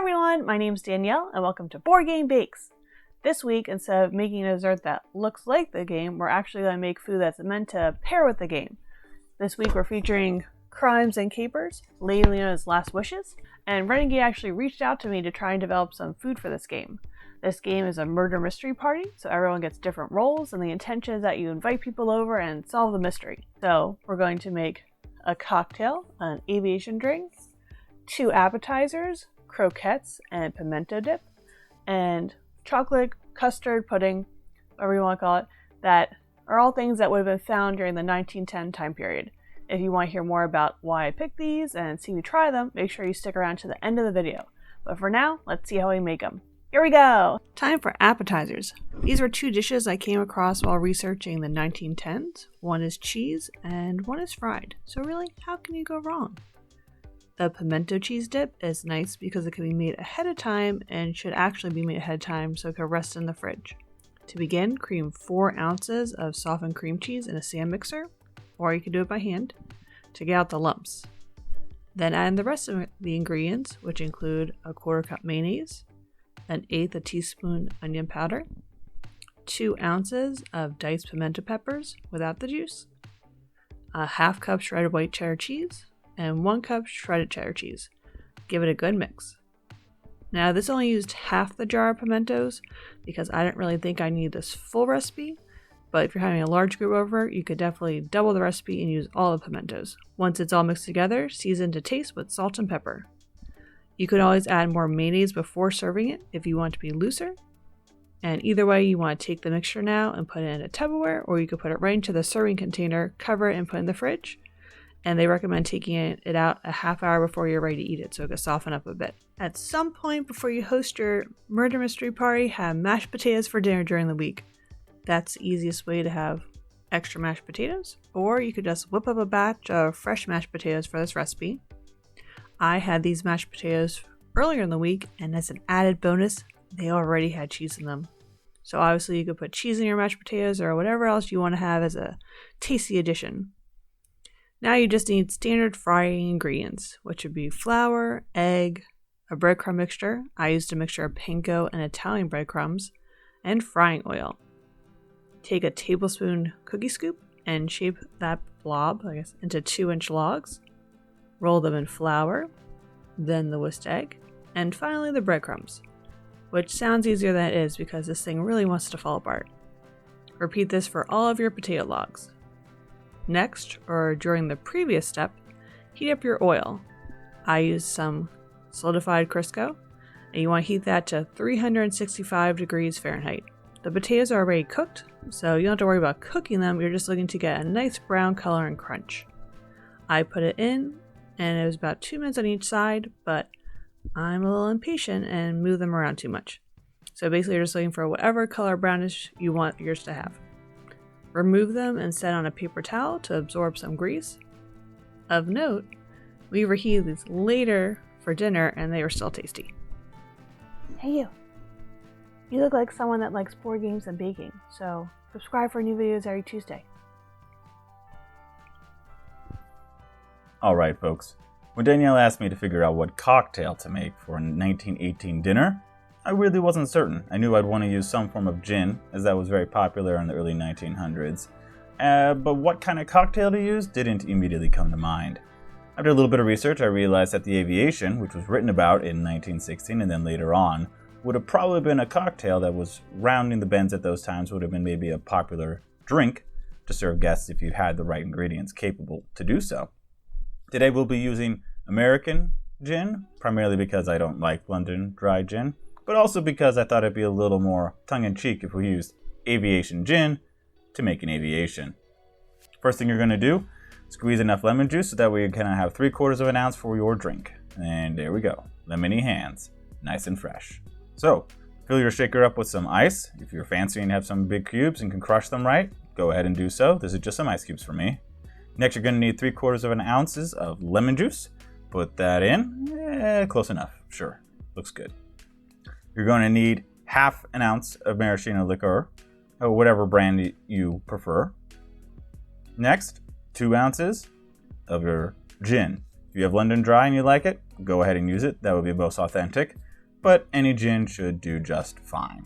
everyone, my name's Danielle and welcome to Board Game Bakes. This week, instead of making a dessert that looks like the game, we're actually going to make food that's meant to pair with the game. This week we're featuring Crimes and Capers, Lady Leona's Last Wishes, and Renegade actually reached out to me to try and develop some food for this game. This game is a murder mystery party, so everyone gets different roles, and the intention is that you invite people over and solve the mystery. So we're going to make a cocktail, an aviation drink, 2 appetizers, croquettes and pimento dip, and chocolate custard pudding, whatever you want to call it, that are all things that would have been found during the 1910 time period. If you want to hear more about why I picked these and see me try them, make sure you stick around to the end of the video. But for now, let's see how we make them. Here we go! Time for appetizers. These were 2 dishes I came across while researching the 1910s. One is cheese and one is fried. So really, how can you go wrong? The pimento cheese dip is nice because it can be made ahead of time and should actually be made ahead of time so it can rest in the fridge. To begin, cream 4 ounces of softened cream cheese in a sand mixer, or you can do it by hand, to get out the lumps. Then add in the rest of the ingredients, which include a 1/4 cup mayonnaise, 1/8 teaspoon onion powder, 2 ounces of diced pimento peppers without the juice, a 1/2 cup shredded white cheddar cheese, and 1 cup shredded cheddar cheese. Give it a good mix. Now this only used half the jar of pimentos because I didn't really think I need this full recipe, but if you're having a large group over, you could definitely double the recipe and use all the pimentos. Once it's all mixed together, season to taste with salt and pepper. You could always add more mayonnaise before serving it if you want it to be looser. And either way, you want to take the mixture now and put it in a Tupperware, or you could put it right into the serving container, cover it, and put it in the fridge. And they recommend taking it out a half hour before you're ready to eat it so it can soften up a bit. At some point before you host your murder mystery party, have mashed potatoes for dinner during the week. That's the easiest way to have extra mashed potatoes. Or you could just whip up a batch of fresh mashed potatoes for this recipe. I had these mashed potatoes earlier in the week, and as an added bonus, they already had cheese in them. So obviously you could put cheese in your mashed potatoes or whatever else you want to have as a tasty addition. Now you just need standard frying ingredients, which would be flour, egg, a breadcrumb mixture. I used a mixture of panko and Italian breadcrumbs, and frying oil. Take a tablespoon cookie scoop and shape that blob, into 2-inch logs. Roll them in flour, then the whisked egg, and finally the breadcrumbs, which sounds easier than it is because this thing really wants to fall apart. Repeat this for all of your potato logs. Next, or during the previous step, heat up your oil. I used some solidified Crisco, and you want to heat that to 365 degrees Fahrenheit. The potatoes are already cooked, so you don't have to worry about cooking them, you're just looking to get a nice brown color and crunch. I put it in, and it was about 2 minutes on each side, but I'm a little impatient and move them around too much. So basically you're just looking for whatever color brownish you want yours to have. Remove them and set on a paper towel to absorb some grease. Of note, we reheated these later for dinner and they were still tasty. Hey you! You look like someone that likes board games and baking, so subscribe for new videos every Tuesday. Alright folks, when Danielle asked me to figure out what cocktail to make for a 1918 dinner, I really wasn't certain. I knew I'd want to use some form of gin, as that was very popular in the early 1900s. But what kind of cocktail to use didn't immediately come to mind. After a little bit of research, I realized that the Aviation, which was written about in 1916 and then later on, would have probably been a cocktail that was rounding the bends at those times, would have been maybe a popular drink to serve guests if you had the right ingredients capable to do so. Today we'll be using American gin, primarily because I don't like London dry gin, but also because I thought it'd be a little more tongue-in-cheek if we used Aviation gin to make an aviation. First thing you're going to do, squeeze enough lemon juice so that way you kind of have 3/4 of an ounce for your drink. And there we go, lemony hands, nice and fresh. So, fill your shaker up with some ice. If you're fancy and have some big cubes and can crush them right, go ahead and do so. This is just some ice cubes for me. Next, you're going to need 3/4 of an ounces of lemon juice. Put that in, close enough, sure, looks good. You're going to need 1/2 ounce of maraschino liqueur, or whatever brand you prefer. Next, 2 ounces of your gin. If you have London Dry and you like it, go ahead and use it. That would be most authentic. but any gin should do just fine.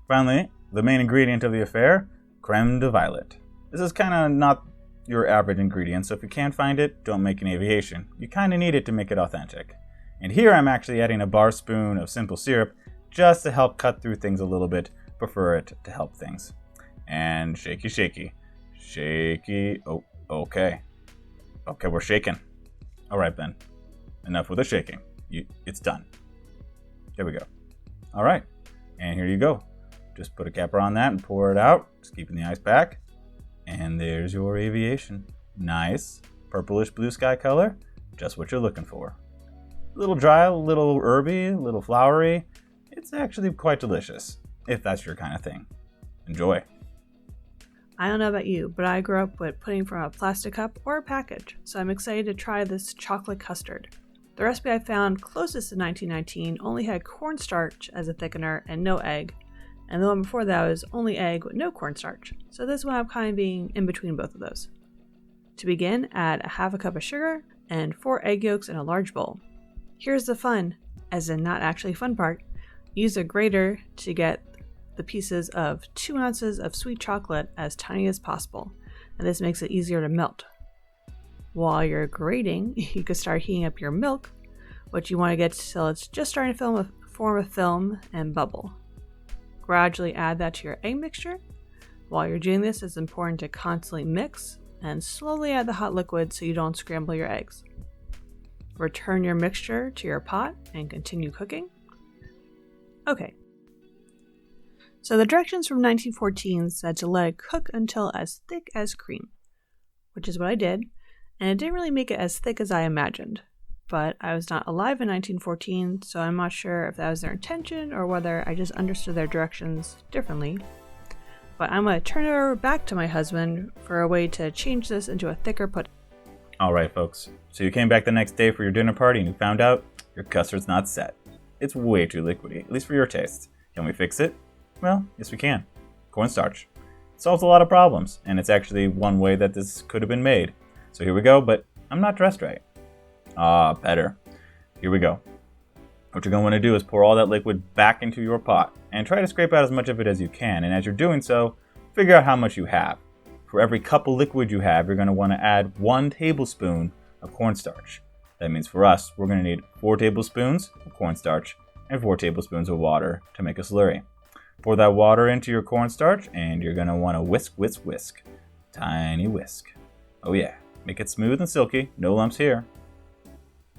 Finally, the main ingredient of the affair, creme de violet. This is kind of not your average ingredient, so if you can't find it, don't make an Aviation. You kind of need it to make it authentic. And here I'm actually adding a bar spoon of simple syrup just to help cut through things a little bit, prefer it to help things. And shaky, shaky, shaky. Oh, okay. Okay, we're shaking. All right, Ben. Enough with the shaking. It's done. There we go. All right, and here you go. Just put a capper on that and pour it out, just keeping the ice back. And there's your Aviation. Nice, purplish blue sky color, just what you're looking for. A little dry, a little herby, a little flowery. It's actually quite delicious, if that's your kind of thing. Enjoy. I don't know about you, but I grew up with pudding from a plastic cup or a package, so I'm excited to try this chocolate custard. The recipe I found closest to 1919 only had cornstarch as a thickener and no egg, and the one before that was only egg with no cornstarch, so this one I'm kind of being in between both of those. To begin, add a half a cup of sugar and 4 egg yolks in a large bowl. Here's the fun, as in not actually fun part. Use a grater to get the pieces of 2 ounces of sweet chocolate as tiny as possible, and this makes it easier to melt. While you're grating, you can start heating up your milk, which you want to get till it's just starting to form a film and bubble. Gradually add that to your egg mixture. While you're doing this, it's important to constantly mix and slowly add the hot liquid so you don't scramble your eggs. Return your mixture to your pot and continue cooking. Okay. So the directions from 1914 said to let it cook until as thick as cream, which is what I did, and it didn't really make it as thick as I imagined. But I was not alive in 1914, so I'm not sure if that was their intention or whether I just understood their directions differently. But I'm going to turn it over back to my husband for a way to change this into a thicker pudding. Alright folks, so you came back the next day for your dinner party and you found out your custard's not set. It's way too liquidy, at least for your taste. Can we fix it? Well, yes we can. Cornstarch. It solves a lot of problems, and it's actually one way that this could have been made. So here we go, but I'm not dressed right. Better. Here we go. What you're going to want to do is pour all that liquid back into your pot and try to scrape out as much of it as you can. And as you're doing so, figure out how much you have. For every cup of liquid you have, you're going to want to add 1 tablespoon of cornstarch. That means for us, we're going to need 4 tablespoons of cornstarch and 4 tablespoons of water to make a slurry. Pour that water into your cornstarch and you're going to want to whisk, whisk, whisk. Tiny whisk. Oh yeah, make it smooth and silky, no lumps here.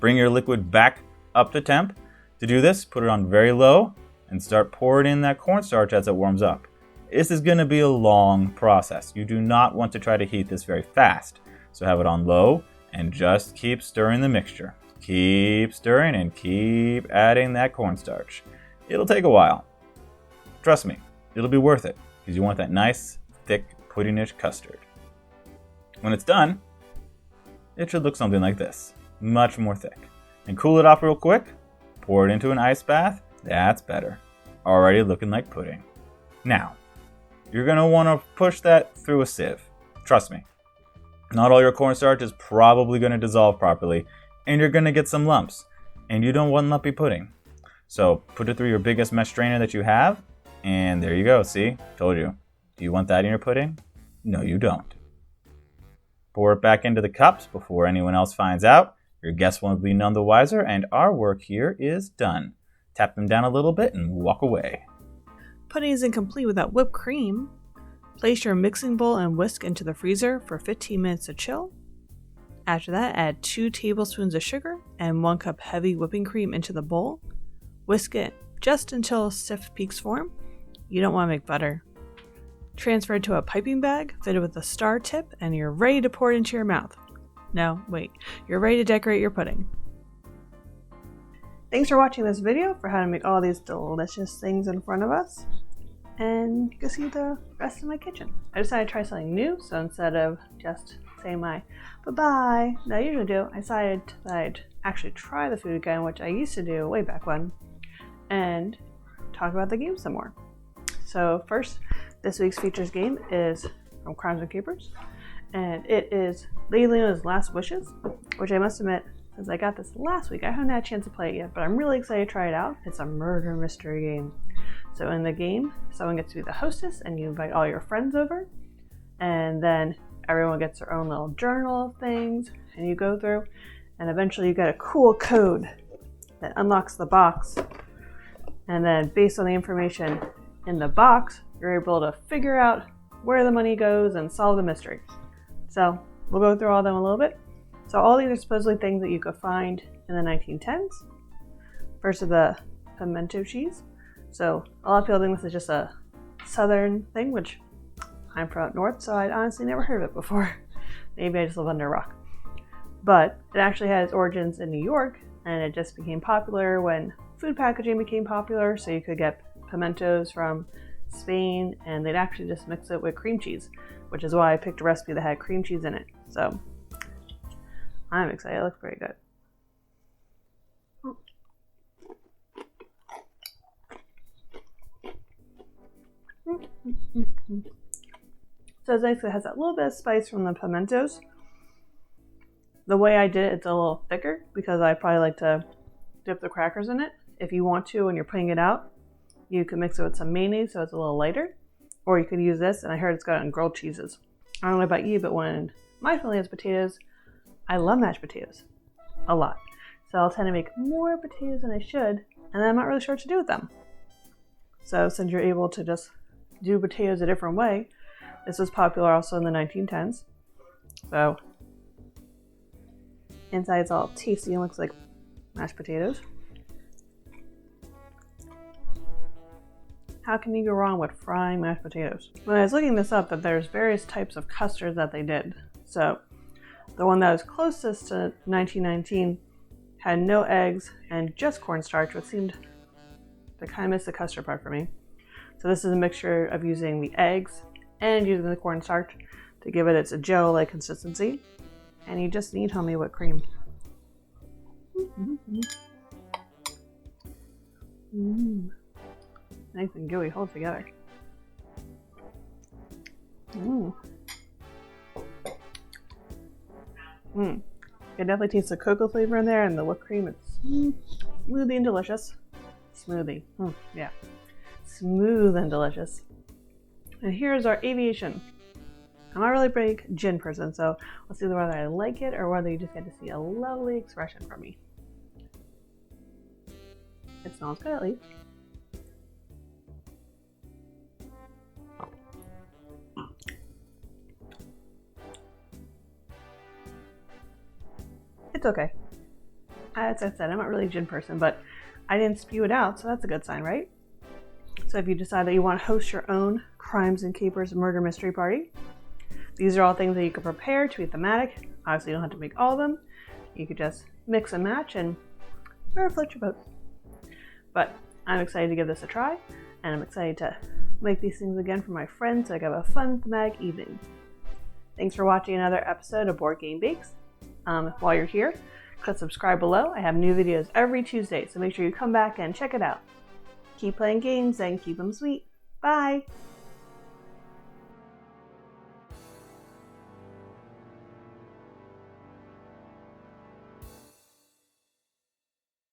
Bring your liquid back up to temp. To do this, put it on very low and start pouring in that cornstarch as it warms up. This is going to be a long process. You do not want to try to heat this very fast. So have it on low and just keep stirring the mixture. Keep stirring and keep adding that cornstarch. It'll take a while. Trust me, it'll be worth it because you want that nice, thick, puddingish custard. When it's done, it should look something like this. Much more thick. And cool it off real quick. Pour it into an ice bath. That's better. Already looking like pudding. Now, you're going to want to push that through a sieve. Trust me. Not all your cornstarch is probably going to dissolve properly, and you're going to get some lumps. And you don't want lumpy pudding. So put it through your biggest mesh strainer that you have, and there you go. See? Told you. Do you want that in your pudding? No, you don't. Pour it back into the cups before anyone else finds out. Your guests won't be none the wiser, and our work here is done. Tap them down a little bit and walk away. Pudding isn't complete without whipped cream. Place your mixing bowl and whisk into the freezer for 15 minutes to chill. After that, add 2 tablespoons of sugar and 1 cup heavy whipping cream into the bowl. Whisk it just until stiff peaks form. You don't want to make butter. Transfer it to a piping bag fitted with a star tip, and you're ready to pour it into your mouth. No, wait, you're ready to decorate your pudding. Thanks for watching this video for how to make all these delicious things in front of us. And you can see the rest of my kitchen. I decided to try something new, so instead of just saying my bye-bye that I usually do, I decided that I'd actually try the food again, which I used to do way back when, and talk about the game some more. So first, this week's features game is from Crimes and Capers, and it is Lady Leona's Last Wishes, which I must admit since I got this last week. I haven't had a chance to play it yet, but I'm really excited to try it out. It's a murder mystery game. So in the game, someone gets to be the hostess and you invite all your friends over, and then everyone gets their own little journal of things, and you go through, and eventually you get a cool code that unlocks the box, and then based on the information in the box, you're able to figure out where the money goes and solve the mystery. So we'll go through all of them a little bit. So all these are supposedly things that you could find in the 1910s. First is the pimento cheese. So a lot of people think this is just a southern thing, which I'm from up north, so I'd honestly never heard of it before. Maybe I just live under a rock. But it actually had its origins in New York, and it just became popular when food packaging became popular, so you could get pimentos from Spain, and they'd actually just mix it with cream cheese, which is why I picked a recipe that had cream cheese in it. So I'm excited. It looks pretty good. So it's nice, it has that little bit of spice from the pimentos. The way I did it, it's a little thicker because I probably like to dip the crackers in it. If you want to, when you're putting it out, you can mix it with some mayonnaise so it's a little lighter. Or you could use this, and I heard it's got it on grilled cheeses. I don't know about you, but when my family has potatoes, I love mashed potatoes a lot. So I'll tend to make more potatoes than I should, and I'm not really sure what to do with them. So since you're able to just do potatoes a different way, this was popular also in the 1910s. So inside it's all tasty and looks like mashed potatoes. How can you go wrong with frying mashed potatoes? When I was looking this up, that there's various types of custards that they did. So the one that was closest to 1919 had no eggs and just cornstarch, which seemed to kind of miss the custard part for me. So this is a mixture of using the eggs and using the cornstarch to give it its gel-like consistency. And you just need homemade whipped cream. Nice and gooey, hold together. It definitely tastes the cocoa flavor in there, and the whipped cream. It's smoothie and delicious. Smoothie, yeah. Smooth and delicious. And here's our Aviation. I'm not really a big gin person, so let's see whether I like it or whether you just get to see a lovely expression from me. It smells good at least. It's okay. As I said, I'm not really a gin person, but I didn't spew it out, so that's a good sign, right? So if you decide that you want to host your own Crimes and Capers murder mystery party, these are all things that you can prepare to be thematic. Obviously, you don't have to make all of them. You could just mix and match and wherever floats your boat. But I'm excited to give this a try, and I'm excited to make these things again for my friends so I can have a fun thematic evening. Thanks for watching another episode of Board Game Bakes. While you're here, click subscribe below. I have new videos every Tuesday, so make sure you come back and check it out. Keep playing games and keep them sweet. Bye!